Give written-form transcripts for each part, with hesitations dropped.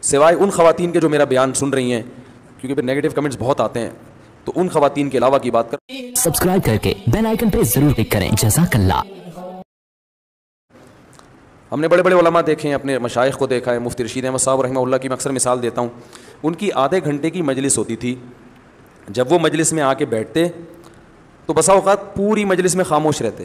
سوائے ان خواتین کے جو میرا بیان سن رہی ہیں, کیونکہ پھر نیگیٹو کمنٹس بہت آتے ہیں, تو ان خواتین کے علاوہ کی بات کر سبسکرائب کر کے بیل آئیکن پہ ضرور کلک کریں. جزاک اللہ. ہم نے بڑے بڑے علماء دیکھے ہیں, اپنے مشائخ کو دیکھا ہے. مفتی رشید احمد صاحب رحمہ اللہ کی میں اکثر مثال دیتا ہوں. ان کی آدھے گھنٹے کی مجلس ہوتی تھی. جب وہ مجلس میں آ کے بیٹھتے تو بسا اوقات پوری مجلس میں خاموش رہتے.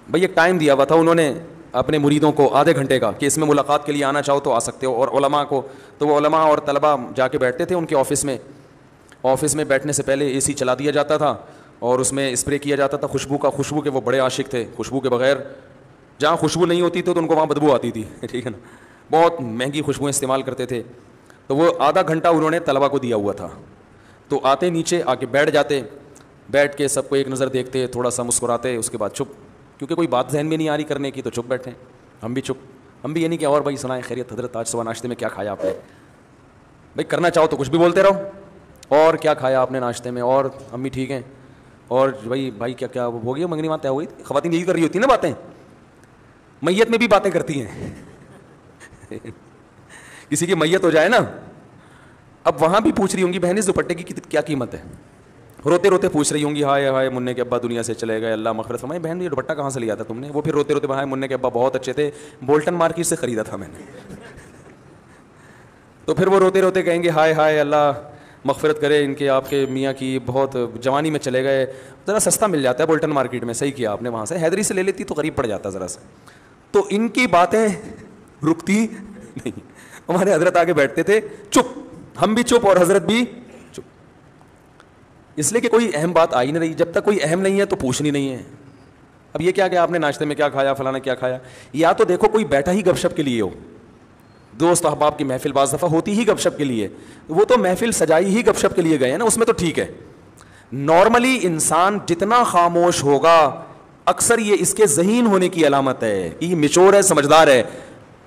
بھئی ایک ٹائم دیا ہوا تھا انہوں نے اپنے مریدوں کو آدھے گھنٹے کا, کہ اس میں ملاقات کے لیے آنا چاہو تو آ سکتے ہو. اور علماء کو تو وہ علماء اور طلباء جا کے بیٹھتے تھے ان کے آفس میں. آفس میں بیٹھنے سے پہلے اے سی چلا دیا جاتا تھا اور اس میں اسپرے کیا جاتا تھا خوشبو کا. خوشبو کے وہ بڑے عاشق تھے, خوشبو کے بغیر جہاں خوشبو نہیں ہوتی تو ان کو وہاں بدبو آتی تھی, ٹھیک ہے نا. بہت مہنگی خوشبوئیں استعمال کرتے تھے. تو وہ آدھا گھنٹہ انہوں نے طلباء کو دیا ہوا تھا. تو آتے نیچے آ کے بیٹھ جاتے, بیٹھ کے سب کو ایک نظر دیکھتے, تھوڑا سا مسکراتے, اس کے بعد چپ, کیونکہ کوئی بات ذہن میں نہیں آ رہی کرنے کی تو چپ بیٹھے. ہم بھی چپ, ہم بھی یہ نہیں کہ اور بھائی سنائیں خیریت حضرت آج صبح ناشتے میں کیا کھایا آپ نے. بھائی کرنا چاہو تو کچھ بھی بولتے رہو, اور کیا کھایا آپ نے ناشتے میں, اور امی ٹھیک ہیں, اور بھائی کیا کیا ہو گیا منگنی بات طے ہو گئی. خواتین یہی کر رہی ہوتی ہیں نا باتیں, میت میں بھی باتیں کرتی ہیں. کسی کی میت ہو جائے نا, اب وہاں بھی پوچھ رہی ہوں گی بہن اس دوپٹے کی کیا قیمت ہے. روتے روتے پوچھ رہی ہوں گی ہائے ہائے منع کے ابا دنیا سے چلے گئے, اللہ مغفرت فرمائے. بہن یہ دوپٹہ کہاں سے لیا تھا تم نے؟ وہ پھر روتے روتے ہائے منع کے ابا بہت اچھے تھے, بولٹن مارکیٹ سے خریدا تھا میں نے. تو پھر وہ روتے روتے کہیں گے ہائے ہائے اللہ مغفرت کرے ان کے آپ کے میاں کی, بہت جوانی میں چلے گئے. ذرا سستا مل جاتا ہے بولٹن مارکیٹ میں, صحیح کیا آپ نے, وہاں سے حیدری سے لے لیتی تو قریب پڑ جاتا ذرا سا. تو ان کی باتیں رکتی نہیں. ہمارے حضرت آگے بیٹھتے تھے چپ, ہم بھی چپ اور حضرت بھی چپ, اس لیے کہ کوئی اہم بات آئی نہیں رہی. جب تک کوئی اہم نہیں ہے تو پوچھنی نہیں ہے. اب یہ کیا کہ آپ نے ناشتے میں کیا کھایا, فلانا کیا کھایا. یا تو دیکھو کوئی بیٹھا ہی گپ شپ کے لیے ہو, دوست احباب کی محفل بعض دفعہ ہوتی ہی گپ شپ کے لیے, وہ تو محفل سجائی ہی گپ شپ کے لیے گئے ہیں نا, اس میں تو ٹھیک ہے. نارملی انسان جتنا خاموش ہوگا اکثر یہ اس کے ذہین ہونے کی علامت ہے کہ یہ میچور ہے, سمجھدار ہے.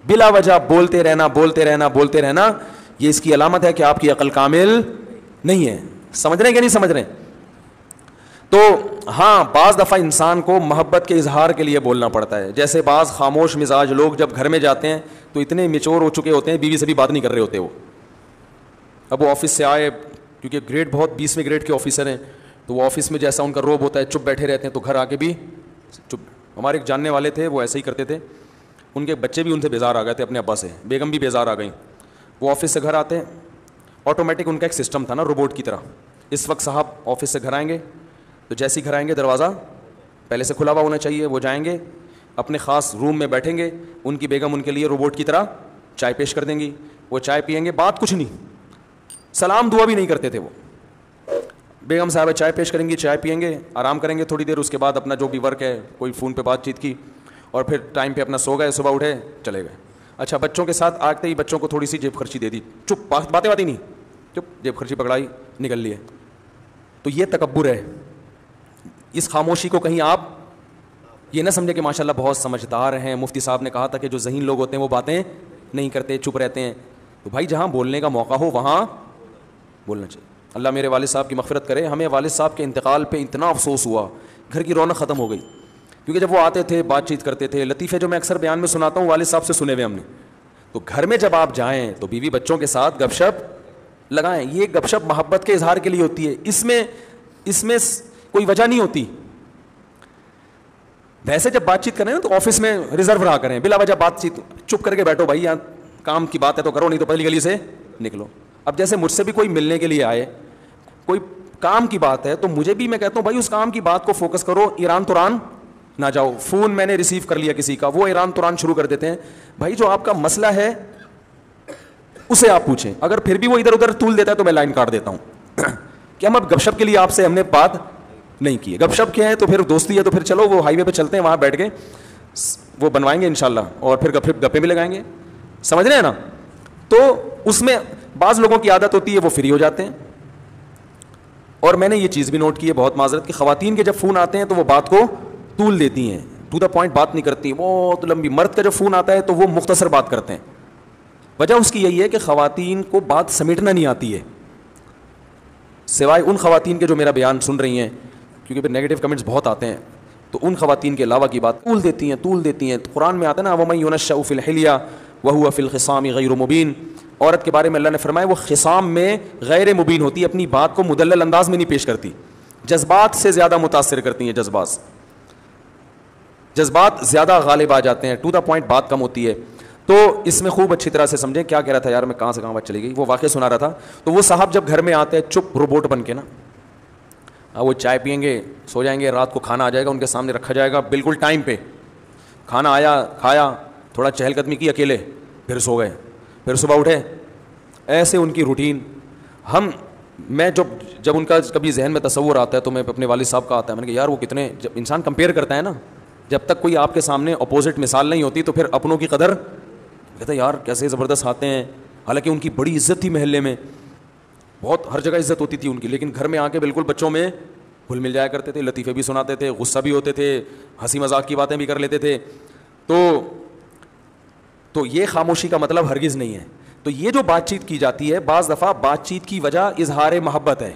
بلا وجہ بولتے رہنا بولتے رہنا بولتے رہنا, یہ اس کی علامت ہے کہ آپ کی عقل کامل نہیں ہے. سمجھ رہے ہیں کہ نہیں سمجھ رہے ہیں؟ تو ہاں بعض دفعہ انسان کو محبت کے اظہار کے لیے بولنا پڑتا ہے. جیسے بعض خاموش مزاج لوگ جب گھر میں جاتے ہیں تو اتنے میچور ہو چکے ہوتے ہیں, بیوی سے بھی بات نہیں کر رہے ہوتے. وہ اب وہ آفس سے آئے, کیونکہ گریڈ بہت 20ویں گریڈ کے آفیسر ہیں, تو وہ آفس میں جیسا ان کا روب ہوتا ہے چپ بیٹھے رہتے ہیں, تو گھر آ کے بھی چپ. ہمارے ایک جاننے والے تھے وہ ایسے ہی کرتے تھے, ان کے بچے بھی ان سے بیزار آ گئے تھے اپنے ابا سے, بیگم بھی بیزار آ گئیں. وہ آفس سے گھر آتے ہیں, آٹومیٹک ان کا ایک سسٹم تھا نا روبوٹ کی طرح. اس وقت صاحب آفس سے گھر آئیں گے تو جیسے ہی گھر آئیں گے دروازہ پہلے سے کھلا ہوا ہونا چاہیے. وہ جائیں گے اپنے خاص روم میں بیٹھیں گے, ان کی بیگم ان کے لیے روبوٹ کی طرح چائے پیش کر دیں گی. وہ چائے پئیں گے, بات کچھ نہیں, سلام دعا بھی نہیں کرتے تھے وہ. بیگم صاحبہ چائے پیش کریں گی, چائے پئیں گے, آرام کریں گے تھوڑی دیر, اس کے بعد اپنا جو بھی ورک ہے کوئی فون پہ بات چیت کی, اور پھر ٹائم پہ اپنا سو گئے, صبح اٹھے چلے گئے. اچھا بچوں کے ساتھ آتے ہی بچوں کو تھوڑی سی جیب خرچی دے دی, چپ, باتیں نہیں, چپ, جیب خرچی پکڑائی نکل لیے. تو یہ تکبر ہے. اس خاموشی کو کہیں آپ یہ نہ سمجھے کہ ماشاءاللہ بہت سمجھدار ہیں. مفتی صاحب نے کہا تھا کہ جو ذہین لوگ ہوتے ہیں وہ باتیں نہیں کرتے, چپ رہتے ہیں. تو بھائی جہاں بولنے کا موقع ہو وہاں بولنا چاہیے. اللہ میرے والد صاحب کی مغفرت کرے, ہمیں والد صاحب کے انتقال پہ اتنا افسوس ہوا, گھر کی رونق ختم ہو گئی. کیونکہ جب وہ آتے تھے بات چیت کرتے تھے, لطیفے جو میں اکثر بیان میں سناتا ہوں والد صاحب سے سنے ہوئے ہم نے. تو گھر میں جب آپ جائیں تو بیوی بچوں کے ساتھ گپ شپ لگائیں. یہ گپ شپ محبت کے اظہار کے لیے ہوتی ہے, اس میں کوئی وجہ نہیں ہوتی. ویسے جب بات چیت کریں نا تو آفس میں ریزرو رہا کریں, بلا وجہ بات چیت چپ کر کے بیٹھو. بھائی یہاں کام کی بات ہے تو کرو, نہیں تو پہلی گلی سے نکلو. اب جیسے مجھ سے بھی کوئی ملنے کے لیے آئے, کوئی کام کی بات ہے, تو مجھے بھی میں کہتا ہوں بھائی اس کام کی بات کو فوکس کرو, ایران توران نہ جاؤ. فون میں نے ریسیو کر لیا کسی کا, وہ ایران توران شروع کر دیتے ہیں. بھائی جو آپ کا مسئلہ ہے اسے آپ پوچھیں, اگر پھر بھی وہ ادھر ادھر طول دیتا ہے تو میں لائن کاٹ دیتا ہوں. کہ ہم اب گپ شپ کے لیے آپ سے ہم نے بات نہیں کی ہے. گپ شپ کیا ہے تو پھر دوستی ہے, تو پھر چلو وہ ہائی وے پہ چلتے ہیں, وہاں بیٹھ کے وہ بنوائیں گے انشاءاللہ, اور پھر گپے بھی لگائیں گے. سمجھ رہے ہیں نا؟ تو اس میں بعض لوگوں کی عادت ہوتی ہے وہ فری ہو جاتے ہیں. اور میں نے یہ چیز بھی نوٹ کی ہے, بہت معذرت کہ خواتین کے جب فون آتے ہیں تو وہ بات کو طول دیتی ہیں, ٹو دا پوائنٹ بات نہیں کرتی, بہت لمبی. مرد کا جب فون آتا ہے تو وہ مختصر بات کرتے ہیں. وجہ اس کی یہی ہے کہ خواتین کو بات سمیٹنا نہیں آتی ہے, سوائے ان خواتین کے جو میرا بیان سن رہی ہیں, کیونکہ پھر نیگیٹو کمنٹس بہت آتے ہیں. تو ان خواتین کے علاوہ کی بات طول دیتی ہیں. قرآن میں آتا ہے نا وَمَن يُنَشَّأُ فِي الْحِلْيَةِ وَهُوَ فِي الْخِصَامِ غَيْرُ مُبِينٍ. عورت کے بارے میں اللہ نے فرمایا وہ خصام میں غیر مبین ہوتی ہے, اپنی بات کو مدلل انداز میں نہیں پیش کرتی, جذبات سے زیادہ متاثر کرتی ہیں, جذبات زیادہ غالب آ جاتے ہیں, ٹو دا پوائنٹ بات کم ہوتی ہے. تو اس میں خوب اچھی طرح سے سمجھیں. کیا کہہ رہا تھا یار میں, کہاں سے کہاں بات چلی گئی, وہ واقعہ سنا رہا تھا. تو وہ صاحب جب گھر میں آتے ہیں چپ روبوٹ بن کے نا, وہ چائے پئیں گے, سو جائیں گے, رات کو کھانا آ جائے گا ان کے سامنے رکھا جائے گا بالکل ٹائم پہ, کھانا آیا, کھایا, تھوڑا چہل قدمی کی اکیلے, پھر سو گئے, پھر صبح اٹھے, ایسے ان کی روٹین. میں جب ان کا کبھی ذہن میں تصور آتا ہے تو میں اپنے والد صاحب کا آتا ہے, میں نے کہا یار وہ کتنے, جب انسان کمپیئر کرتا ہے نا, جب تک کوئی آپ کے سامنے اپوزٹ مثال نہیں ہوتی تو پھر اپنوں کی قدر کہتا ہے یار کیسے زبردست آتے ہیں. حالانکہ ان کی بڑی عزت تھی محلے میں, بہت ہر جگہ عزت ہوتی تھی ان کی, لیکن گھر میں آ کے بالکل بچوں میں گھل مل جایا کرتے تھے, لطیفے بھی سناتے تھے, غصہ بھی ہوتے تھے, ہنسی مذاق کی باتیں بھی کر لیتے تھے. تو یہ خاموشی کا مطلب ہرگز نہیں ہے. تو یہ جو بات چیت کی جاتی ہے, بعض دفعہ بات چیت کی وجہ اظہار محبت ہے.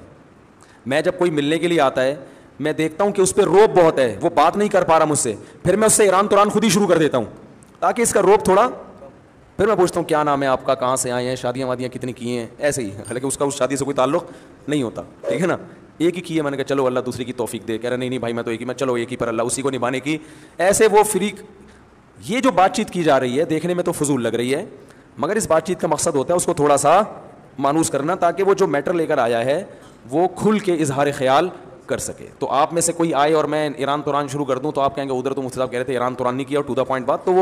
میں جب کوئی ملنے کے لیے آتا ہے, میں دیکھتا ہوں کہ اس پہ روب بہت ہے, وہ بات نہیں کر پا رہا مجھ سے, پھر میں اس سے ایران توران خود ہی شروع کر دیتا ہوں تاکہ اس کا روب تھوڑا, پھر میں پوچھتا ہوں کیا نام ہے آپ کا, کہاں سے آئے ہیں, شادیاں وادیاں کتنی کی ہیں, ایسے ہی. حالانکہ اس کا اس شادی سے کوئی تعلق نہیں ہوتا, ٹھیک ہے نا, ایک ہی کی ہے. میں نے کہا چلو اللہ دوسری کی توفیق دے. کہہ رہا نہیں بھائی میں تو ایک ہی, میں چلو ایک ہی پر اللہ اسی کو نبھانے کی. ایسے وہ فریق. یہ جو بات چیت کی جا رہی ہے دیکھنے میں تو فضول لگ رہی ہے, مگر اس بات چیت کا مقصد ہوتا ہے اس کو تھوڑا سا مانوس کرنا, تاکہ وہ جو میٹر لے کر آیا ہے وہ کھل کے اظہار خیال کر سکے. تو آپ میں سے کوئی آئے اور میں ایران توران شروع کر دوں تو آپ کہیں گے ادھر تو مفتی صاحب کہہ رہے تھے ایران توران نہیں کیا, اور ٹو دا پوائنٹ بات, تو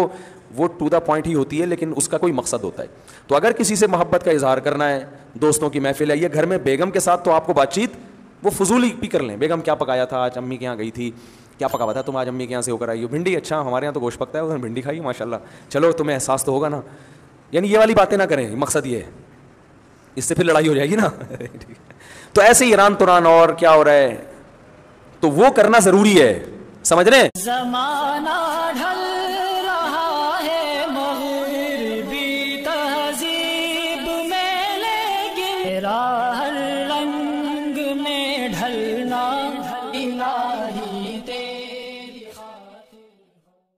وہ ٹو دا پوائنٹ ہی ہوتی ہے, لیکن اس کا کوئی مقصد ہوتا ہے. تو اگر کسی سے محبت کا اظہار کرنا ہے, دوستوں کی محفل ہے, یہ گھر میں بیگم کے ساتھ, تو آپ کو بات چیت وہ فضولی بھی کر لیں. بیگم کیا پکایا تھا آج, امی کے یہاں گئی تھی, کیا پکا ہوا تھا تم آج امی کے یہاں سے ہو کر آئی ہو, بھنڈی, اچھا ہمارے یہاں تو گوشت پکتا ہے, ادھر بھنڈی کھائی ماشاء اللہ, چلو تمہیں احساس تو ہوگا نا. یعنی یہ والی باتیں نہ کریں, مقصد یہ ہے, اس سے پھر لڑائی ہو جائے گی نا. تو ایسے ہی ایران توران اور کیا ہو رہا ہے, تو وہ کرنا ضروری ہے, سمجھ رہے ہیں. زمانہ ڈھل رہا ہے مغربی تہذیب میں, لیکن ہر رنگ